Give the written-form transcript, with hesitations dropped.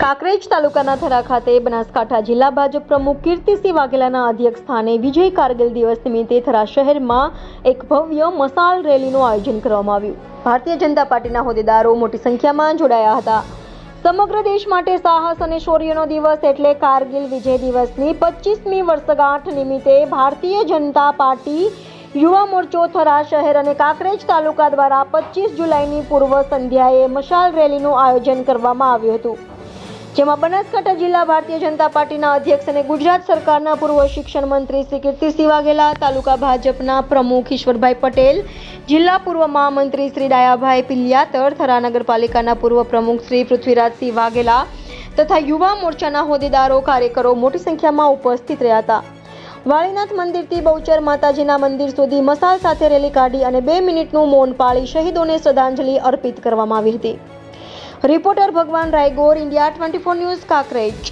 કાંકરેજ તાલુકાના થરા ખાતે બનાસકાંઠા જિલ્લા ભાજપ પ્રમુખ કીર્તિસિંહ વાઘેલાના અધ્યક્ષ સ્થાને વિજય કારગિલ દિવસ નિમિત્તે થરા શહેરમાં એક ભવ્ય મશાલ રેલીનું આયોજન કરવામાં આવ્યું. ભારતીય જનતા પાર્ટીના હોદ્દેદારો મોટી સંખ્યામાં જોડાયા હતા. સમગ્ર દેશ માટે સાહસ અને શૌર્યનો દિવસ એટલે કારગિલ વિજય દિવસની 25મી વર્ષગાંઠ નિમિત્તે ભારતીય જનતા પાર્ટી યુવા મોરચો થરા શહેર અને કાંકરેજ તાલુકા દ્વારા 25 જુલાઈની પૂર્વ સંધ્યાએ મશાલ રેલીનું આયોજન કરવામાં આવ્યું હતું, જેમાં બનાસકાંઠા જિલ્લા ભારતીય જનતા પાર્ટીના અધ્યક્ષ અને ગુજરાત સરકારના પૂર્વ શિક્ષણ મંત્રી શ્રી કીર્તિસિંહ વાઘેલા, તાલુકા ભાજપના પ્રમુખ ઈશ્વરભાઈ પટેલ, જિલ્લા પૂર્વ મહામંત્રી શ્રી ડાયાભાઈ પિલ્યાતર, થરા નગરપાલિકાના પૂર્વ પ્રમુખ શ્રી પૃથ્વીરાજસિંહ વાઘેલા તથા યુવા મોરચાના હોદ્દેદારો, કાર્યકરો મોટી સંખ્યામાં ઉપસ્થિત રહ્યા હતા. વાળીનાથ મંદિરથી બહુચર માતાજીના મંદિર સુધી મશાલ સાથે રેલી કાઢી અને 2 મિનિટનું મૌન પાળી શહીદોને શ્રદ્ધાંજલિ અર્પિત કરવામાં આવી હતી. રિપોર્ટર ભગવાન રાયગોર, ઇન્ડિયા 24 ન્યૂઝ, કાંકરેજ.